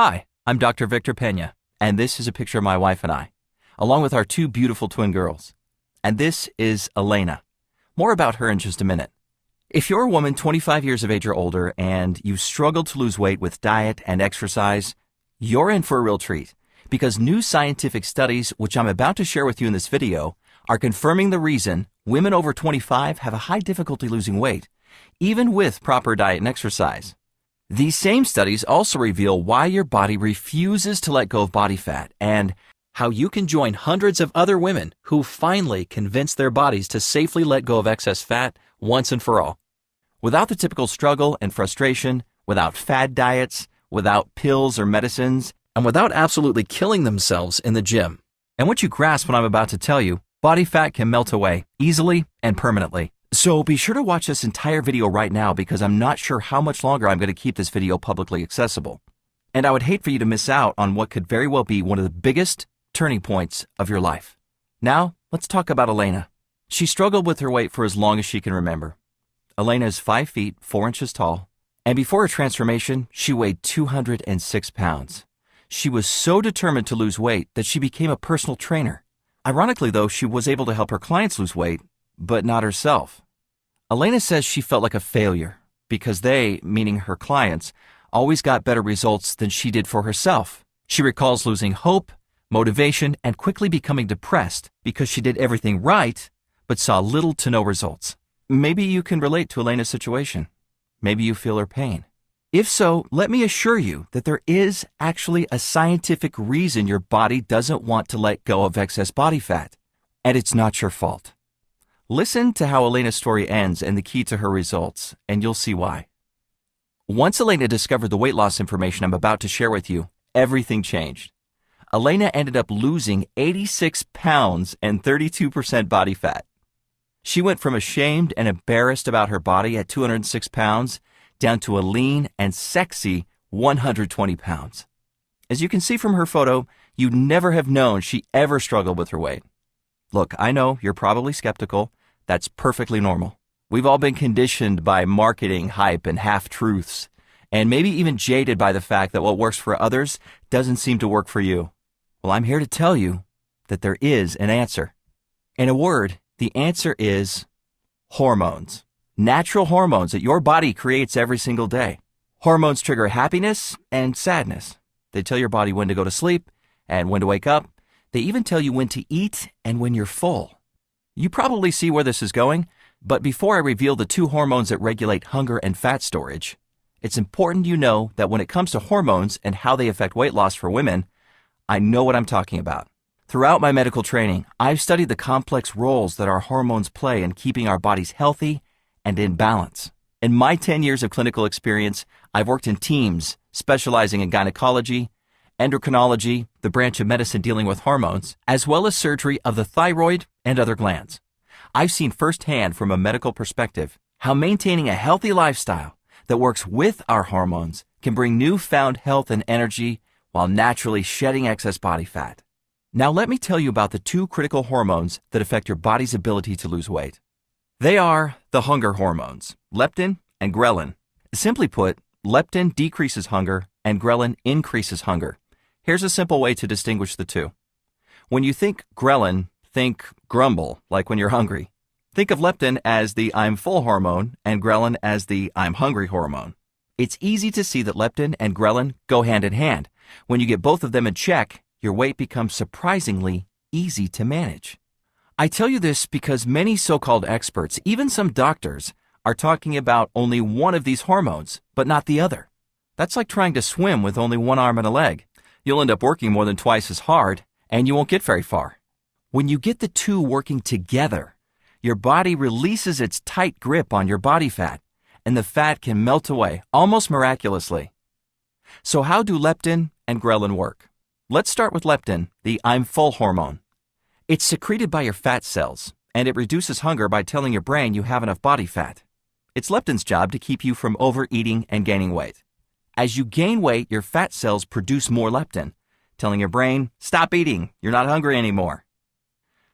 Hi, I'm Dr. Victor Pena, and this is a picture of my wife and I, along with our two beautiful twin girls. And this is Elena. More about her in just a minute. If you're a woman 25 years of age or older and you struggle to lose weight with diet and exercise, you're in for a real treat, because new scientific studies, which I'm about to share with you in this video, are confirming the reason women over 25 have a high difficulty losing weight, even with proper diet and exercise. These same studies also reveal why your body refuses to let go of body fat and how you can join hundreds of other women who finally convince their bodies to safely let go of excess fat once and for all. Without the typical struggle and frustration, without fad diets, without pills or medicines, and without absolutely killing themselves in the gym. And once you grasp what I'm about to tell you, body fat can melt away easily and permanently. So be sure to watch this entire video right now, because I'm not sure how much longer I'm going to keep this video publicly accessible. And I would hate for you to miss out on what could very well be one of the biggest turning points of your life. Now, let's talk about Elena. She struggled with her weight for as long as she can remember. Elena is 5 feet 4 inches tall, and before her transformation, she weighed 206 pounds. She was so determined to lose weight that she became a personal trainer. Ironically, though, she was able to help her clients lose weight, but not herself. Elena says she felt like a failure because they, meaning her clients, always got better results than she did for herself. She recalls losing hope, motivation, and quickly becoming depressed because she did everything right, but saw little to no results. Maybe you can relate to Elena's situation. Maybe you feel her pain. If so, let me assure you that there is actually a scientific reason your body doesn't want to let go of excess body fat, and it's not your fault. Listen to how Elena's story ends and the key to her results, and you'll see why. Once Elena discovered the weight loss information I'm about to share with you, everything changed. Elena ended up losing 86 pounds and 32% body fat. She went from ashamed and embarrassed about her body at 206 pounds down to a lean and sexy 120 pounds. As you can see from her photo, you'd never have known she ever struggled with her weight. Look, I know you're probably skeptical. That's perfectly normal. We've all been conditioned by marketing hype and half-truths, and maybe even jaded by the fact that what works for others doesn't seem to work for you. Well, I'm here to tell you that there is an answer. In a word, the answer is hormones. Natural hormones that your body creates every single day. Hormones trigger happiness and sadness. They tell your body when to go to sleep and when to wake up. They even tell you when to eat and when you're full. You probably see where this is going, but before I reveal the two hormones that regulate hunger and fat storage, it's important you know that when it comes to hormones and how they affect weight loss for women, I know what I'm talking about. Throughout my medical training, I've studied the complex roles that our hormones play in keeping our bodies healthy and in balance. In my 10 years of clinical experience, I've worked in teams specializing in gynecology, endocrinology, the branch of medicine dealing with hormones, as well as surgery of the thyroid and other glands. I've seen firsthand from a medical perspective how maintaining a healthy lifestyle that works with our hormones can bring newfound health and energy while naturally shedding excess body fat. Now let me tell you about the two critical hormones that affect your body's ability to lose weight. They are the hunger hormones, leptin and ghrelin. Simply put, leptin decreases hunger and ghrelin increases hunger. Here's a simple way to distinguish the two. When you think ghrelin, think grumble, like when you're hungry. Think of leptin as the I'm full hormone and ghrelin as the I'm hungry hormone. It's easy to see that leptin and ghrelin go hand in hand. When you get both of them in check, your weight becomes surprisingly easy to manage. I tell you this because many so-called experts, even some doctors, are talking about only one of these hormones, but not the other. That's like trying to swim with only one arm and a leg. You'll end up working more than twice as hard, and you won't get very far. When you get the two working together, your body releases its tight grip on your body fat, and the fat can melt away almost miraculously. So how do leptin and ghrelin work? Let's start with leptin, the I'm full hormone. It's secreted by your fat cells, and it reduces hunger by telling your brain you have enough body fat. It's leptin's job to keep you from overeating and gaining weight. As you gain weight, your fat cells produce more leptin, telling your brain, stop eating, you're not hungry anymore.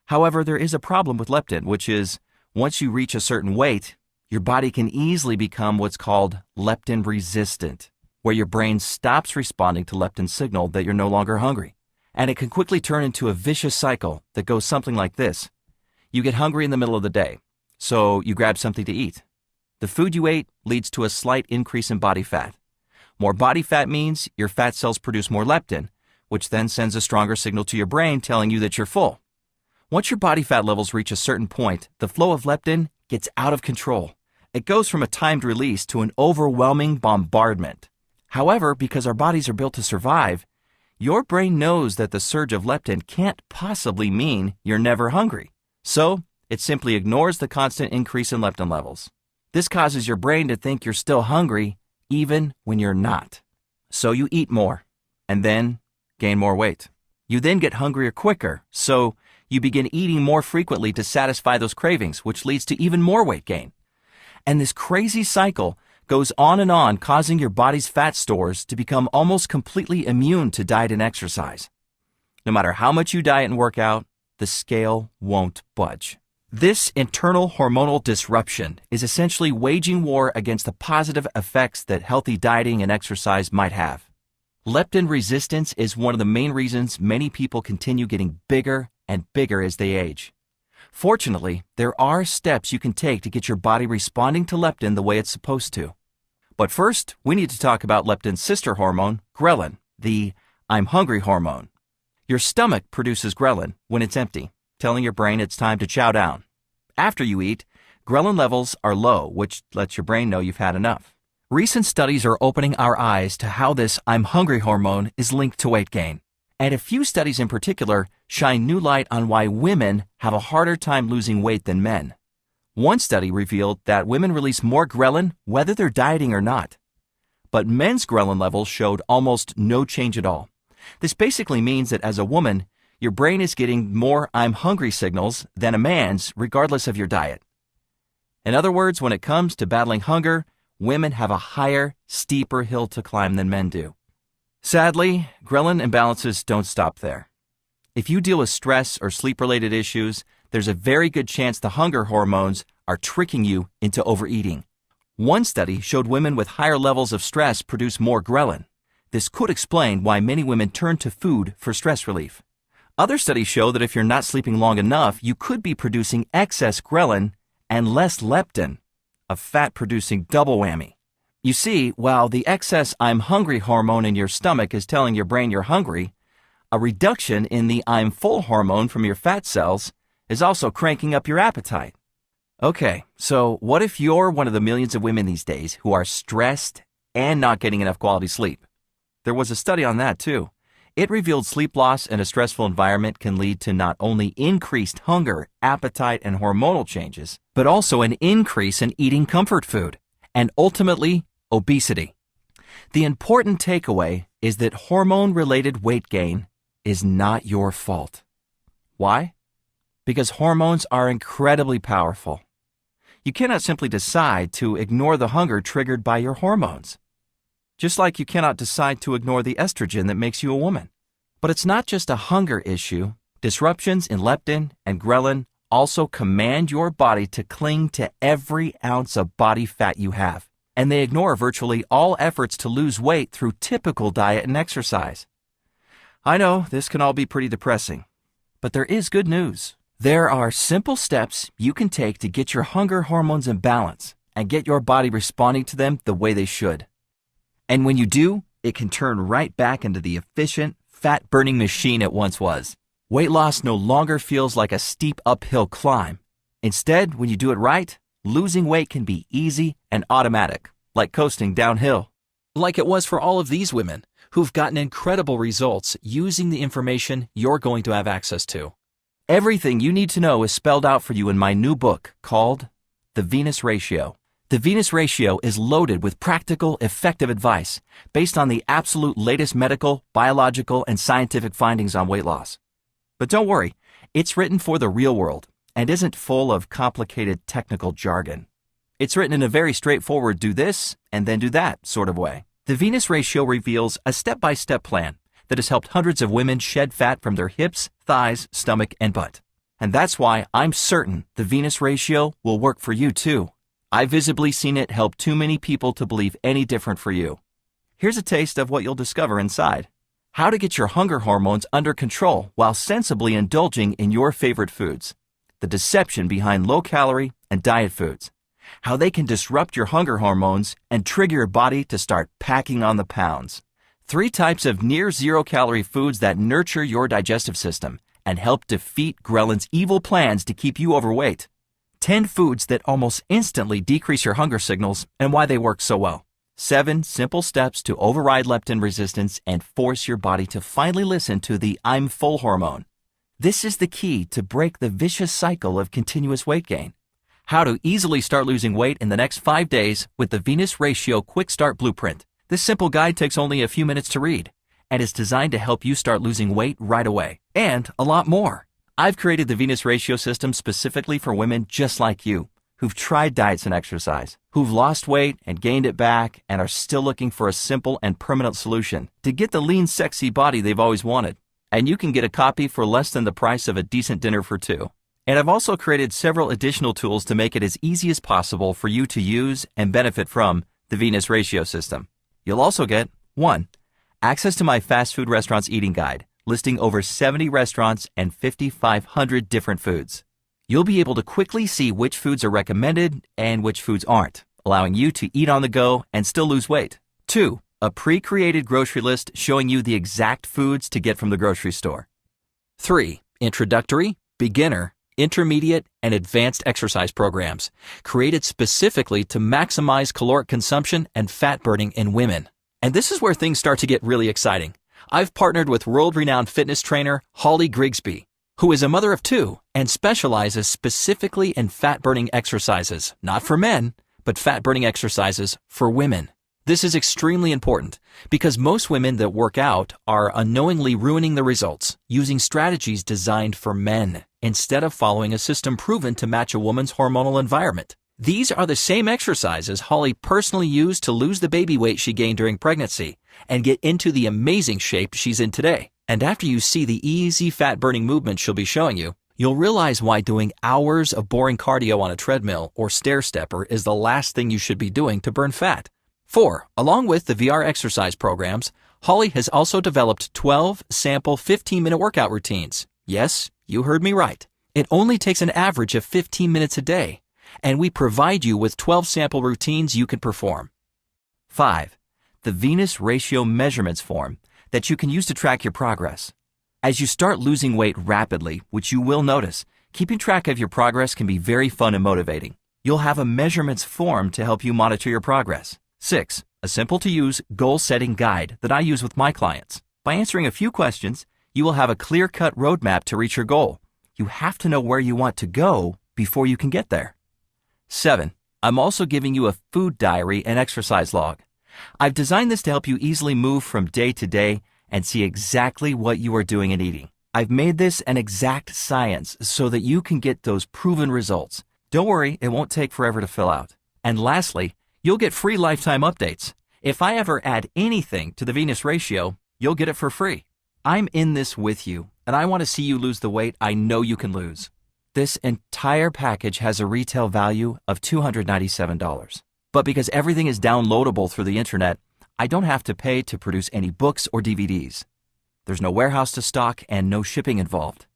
However, there is a problem with leptin, which is once you reach a certain weight, your body can easily become what's called leptin resistant. where your brain stops responding to leptin's signal that you're no longer hungry. And it can quickly turn into a vicious cycle that goes something like this. You get hungry in the middle of the day, so you grab something to eat. The food you ate leads to a slight increase in body fat. More body fat means your fat cells produce more leptin, which then sends a stronger signal to your brain telling you that you're full. Once your body fat levels reach a certain point, the flow of leptin gets out of control. It goes from a timed release to an overwhelming bombardment. However, because our bodies are built to survive, your brain knows that the surge of leptin can't possibly mean you're never hungry. So, it simply ignores the constant increase in leptin levels. This causes your brain to think you're still hungry even when you're not. So you eat more, and then gain more weight. You then get hungrier quicker, so you begin eating more frequently to satisfy those cravings, which leads to even more weight gain. And this crazy cycle goes on, causing your body's fat stores to become almost completely immune to diet and exercise. No matter how much you diet and work out, the scale won't budge. This internal hormonal disruption is essentially waging war against the positive effects that healthy dieting and exercise might have. Leptin resistance is one of the main reasons many people continue getting bigger and bigger as they age. Fortunately, there are steps you can take to get your body responding to leptin the way it's supposed to. But first, we need to talk about leptin's sister hormone, ghrelin, the I'm hungry hormone. Your stomach produces ghrelin when it's empty, telling your brain it's time to chow down. After you eat, ghrelin levels are low, which lets your brain know you've had enough. Recent studies are opening our eyes to how this I'm hungry hormone is linked to weight gain. And a few studies in particular shine new light on why women have a harder time losing weight than men. One study revealed that women release more ghrelin whether they're dieting or not. But men's ghrelin levels showed almost no change at all. This basically means that as a woman, your brain is getting more I'm hungry signals than a man's regardless of your diet. In other words, when it comes to battling hunger, women have a higher, steeper hill to climb than men do. Sadly, ghrelin imbalances don't stop there. If you deal with stress or sleep-related issues, there's a very good chance the hunger hormones are tricking you into overeating. One study showed women with higher levels of stress produce more ghrelin. This could explain why many women turn to food for stress relief. Other studies show that if you're not sleeping long enough, you could be producing excess ghrelin and less leptin, a fat-producing double whammy. You see, while the excess I'm hungry hormone in your stomach is telling your brain you're hungry, a reduction in the I'm full hormone from your fat cells is also cranking up your appetite. Okay, so what if you're one of the millions of women these days who are stressed and not getting enough quality sleep? There was a study on that too. It revealed sleep loss in a stressful environment can lead to not only increased hunger, appetite, and hormonal changes, but also an increase in eating comfort food, and ultimately, obesity. The important takeaway is that hormone-related weight gain is not your fault. Why? Because hormones are incredibly powerful. You cannot simply decide to ignore the hunger triggered by your hormones. Just like you cannot decide to ignore the estrogen that makes you a woman. But it's not just a hunger issue. Disruptions in leptin and ghrelin also command your body to cling to every ounce of body fat you have. And they ignore virtually all efforts to lose weight through typical diet and exercise. I know this can all be pretty depressing, but there is good news. There are simple steps you can take to get your hunger hormones in balance and get your body responding to them the way they should. And when you do, it can turn right back into the efficient, fat-burning machine it once was. Weight loss no longer feels like a steep uphill climb. Instead, when you do it right, losing weight can be easy and automatic, like coasting downhill. Like it was for all of these women who've gotten incredible results using the information you're going to have access to. Everything you need to know is spelled out for you in my new book called The Venus Ratio. The Venus Ratio is loaded with practical, effective advice based on the absolute latest medical, biological, and scientific findings on weight loss. But don't worry, it's written for the real world and isn't full of complicated technical jargon. It's written in a very straightforward do this and then do that sort of way. The Venus Ratio reveals a step-by-step plan that has helped hundreds of women shed fat from their hips, thighs, stomach, and butt. And that's why I'm certain the Venus Ratio will work for you too. I've visibly seen it help too many people to believe any different for you. Here's a taste of what you'll discover inside. How to get your hunger hormones under control while sensibly indulging in your favorite foods. The deception behind low-calorie and diet foods. How they can disrupt your hunger hormones and trigger your body to start packing on the pounds. 3 types of near-zero-calorie foods that nurture your digestive system and help defeat Ghrelins' evil plans to keep you overweight. 10 foods that almost instantly decrease your hunger signals and why they work so well. 7 simple steps to override leptin resistance and force your body to finally listen to the I'm full hormone. This is the key to break the vicious cycle of continuous weight gain. How to easily start losing weight in the next 5 days with the Venus Ratio Quick Start Blueprint. This simple guide takes only a few minutes to read and is designed to help you start losing weight right away, and a lot more. I've created the Venus Ratio system specifically for women just like you, who've tried diets and exercise, who've lost weight and gained it back and are still looking for a simple and permanent solution to get the lean, sexy body they've always wanted. And you can get a copy for less than the price of a decent dinner for 2. And I've also created several additional tools to make it as easy as possible for you to use and benefit from the Venus Ratio system. You'll also get 1. Access to my fast food restaurants eating guide, listing over 70 restaurants and 5,500 different foods. You'll be able to quickly see which foods are recommended and which foods aren't, allowing you to eat on the go and still lose weight. 2. A pre-created grocery list showing you the exact foods to get from the grocery store. 3. Introductory, beginner, intermediate, and advanced exercise programs, created specifically to maximize caloric consumption and fat burning in women. And this is where things start to get really exciting. I've partnered with world-renowned fitness trainer Holly Grigsby, who is a mother of 2 and specializes specifically in fat-burning exercises, not for men, but fat-burning exercises for women. This is extremely important because most women that work out are unknowingly ruining the results using strategies designed for men instead of following a system proven to match a woman's hormonal environment. These are the same exercises Holly personally used to lose the baby weight she gained during pregnancy and get into the amazing shape she's in today. And after you see the easy fat-burning movements she'll be showing you, you'll realize why doing hours of boring cardio on a treadmill or stair stepper is the last thing you should be doing to burn fat. 4. Along with the VR exercise programs, Holly has also developed 12 sample 15-minute workout routines. Yes, you heard me right. It only takes an average of 15 minutes a day, and we provide you with 12 sample routines you can perform. 5. The Venus Ratio Measurements Form that you can use to track your progress. As you start losing weight rapidly, which you will notice, keeping track of your progress can be very fun and motivating. You'll have a measurements form to help you monitor your progress. 6. A simple-to-use goal-setting guide that I use with my clients. By answering a few questions, you will have a clear-cut roadmap to reach your goal. You have to know where you want to go before you can get there. 7. I'm also giving you a food diary and exercise log. I've designed this to help you easily move from day to day and see exactly what you are doing and eating. I've made this an exact science so that you can get those proven results. Don't worry, it won't take forever to fill out. And lastly, you'll get free lifetime updates. If I ever add anything to the Venus Ratio, you'll get it for free. I'm in this with you, and I want to see you lose the weight I know you can lose. This entire package has a retail value of $297. But because everything is downloadable through the internet, I don't have to pay to produce any books or DVDs. There's no warehouse to stock and no shipping involved.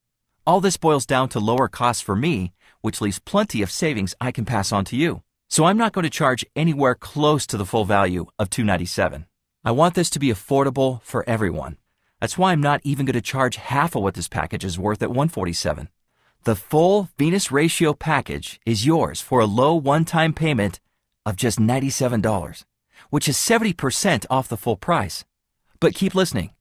All this boils down to lower costs for me, which leaves plenty of savings I can pass on to you. So I'm not going to charge anywhere close to the full value of $297. I want this to be affordable for everyone. That's why I'm not even going to charge half of what this package is worth at $147. The full Venus Ratio package is yours for a low one-time payment of just $97, which is 70% off the full price. But keep listening,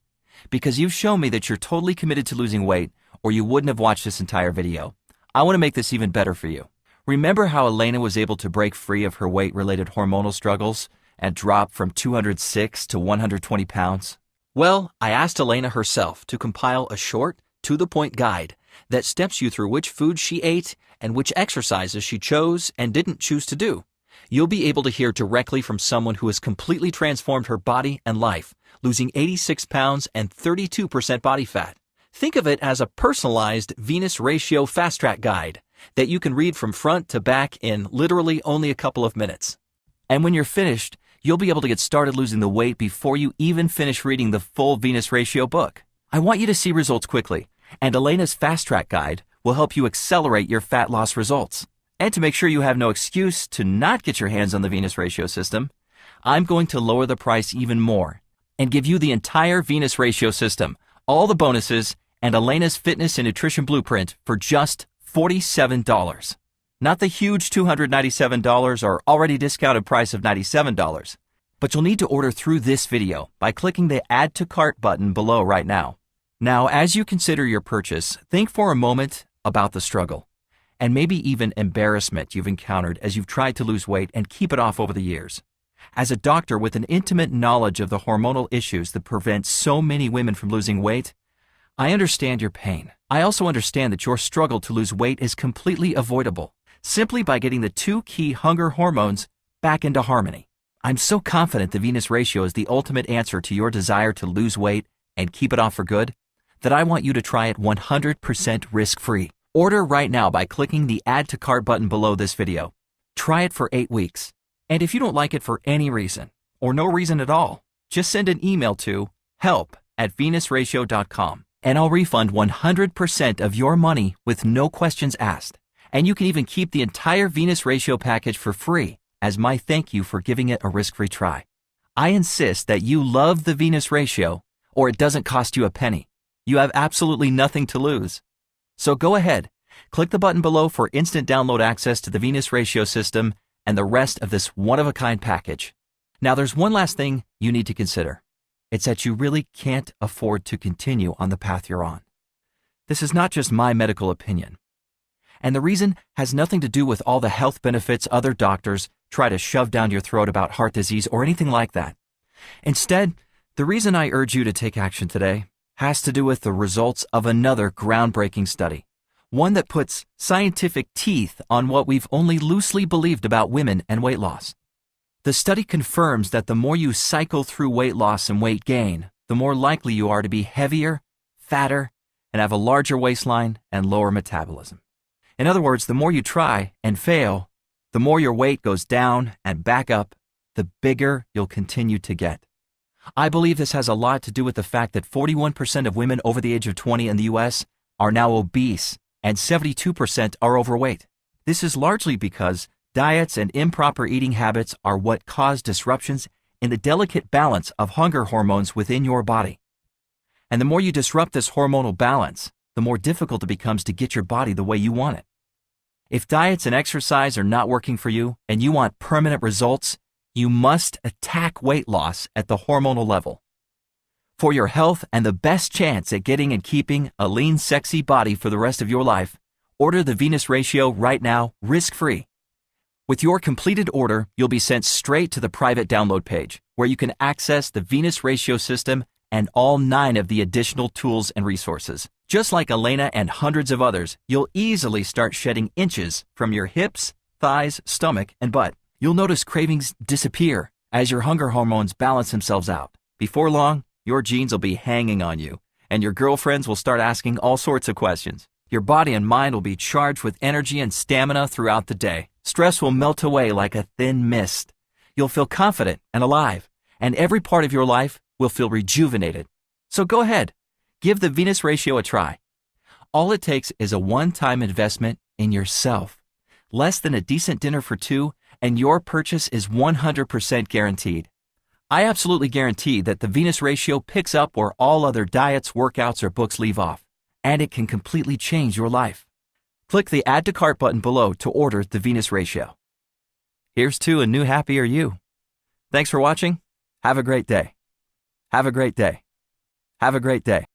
because you've shown me that you're totally committed to losing weight, or you wouldn't have watched this entire video. I want to make this even better for you. Remember how Elena was able to break free of her weight-related hormonal struggles and drop from 206 to 120 pounds? Well, I asked Elena herself to compile a short, to-the-point guide that steps you through which foods she ate and which exercises she chose and didn't choose to do. You'll be able to hear directly from someone who has completely transformed her body and life, losing 86 pounds and 32% body fat. Think of it as a personalized Venus Ratio Fast Track guide that you can read from front to back in literally only a couple of minutes. And when you're finished, you'll be able to get started losing the weight before you even finish reading the full Venus Ratio book. I want you to see results quickly, and Elena's Fast Track Guide will help you accelerate your fat loss results. And to make sure you have no excuse to not get your hands on the Venus Ratio system, I'm going to lower the price even more and give you the entire Venus Ratio system, all the bonuses, and Elena's Fitness and Nutrition Blueprint for just $47. Not the huge $297 or already discounted price of $97. But you'll need to order through this video by clicking the Add to Cart button below right now. Now, as you consider your purchase, think for a moment about the struggle and maybe even embarrassment you've encountered as you've tried to lose weight and keep it off over the years. As a doctor with an intimate knowledge of the hormonal issues that prevent so many women from losing weight, I understand your pain. I also understand that your struggle to lose weight is completely avoidable simply by getting the two key hunger hormones back into harmony. I'm so confident the Venus Ratio is the ultimate answer to your desire to lose weight and keep it off for good that I want you to try it 100% risk-free. Order right now by clicking the Add to Cart button below this video. Try it for 8 weeks. And if you don't like it for any reason, or no reason at all, just send an email to help@venusratio.com and I'll refund 100% of your money with no questions asked. And you can even keep the entire Venus Ratio package for free as my thank you for giving it a risk-free try. I insist that you love the Venus Ratio or it doesn't cost you a penny. You have absolutely nothing to lose. So go ahead, click the button below for instant download access to the Venus Ratio system and the rest of this one-of-a-kind package. Now there's one last thing you need to consider. It's that you really can't afford to continue on the path you're on. This is not just my medical opinion. And the reason has nothing to do with all the health benefits other doctors try to shove down your throat about heart disease or anything like that. Instead, the reason I urge you to take action today has to do with the results of another groundbreaking study, one that puts scientific teeth on what we've only loosely believed about women and weight loss. The study confirms that the more you cycle through weight loss and weight gain, the more likely you are to be heavier, fatter, and have a larger waistline and lower metabolism. In other words, the more you try and fail, the more your weight goes down and back up, the bigger you'll continue to get. I believe this has a lot to do with the fact that 41% of women over the age of 20 in the US are now obese and 72% are overweight. This is largely because diets and improper eating habits are what cause disruptions in the delicate balance of hunger hormones within your body. And the more you disrupt this hormonal balance, the more difficult it becomes to get your body the way you want it. If diets and exercise are not working for you and you want permanent results, you must attack weight loss at the hormonal level. For your health and the best chance at getting and keeping a lean, sexy body for the rest of your life, order the Venus Ratio right now, risk-free. With your completed order, you'll be sent straight to the private download page, where you can access the Venus Ratio system and all 9 of the additional tools and resources. Just like Elena and hundreds of others, you'll easily start shedding inches from your hips, thighs, stomach, and butt. You'll notice cravings disappear as your hunger hormones balance themselves out. Before long, your jeans will be hanging on you, and your girlfriends will start asking all sorts of questions. Your body and mind will be charged with energy and stamina throughout the day. Stress will melt away like a thin mist. You'll feel confident and alive, and every part of your life will feel rejuvenated. So go ahead, give the Venus Ratio a try. All it takes is a one-time investment in yourself. Less than a decent dinner for two, and your purchase is 100% guaranteed. I absolutely guarantee that the Venus Ratio picks up where all other diets, workouts, or books leave off, and it can completely change your life. Click the Add to Cart button below to order the Venus Ratio. Here's to a new, happier you. Thanks for watching. Have a great day. Have a great day. Have a great day.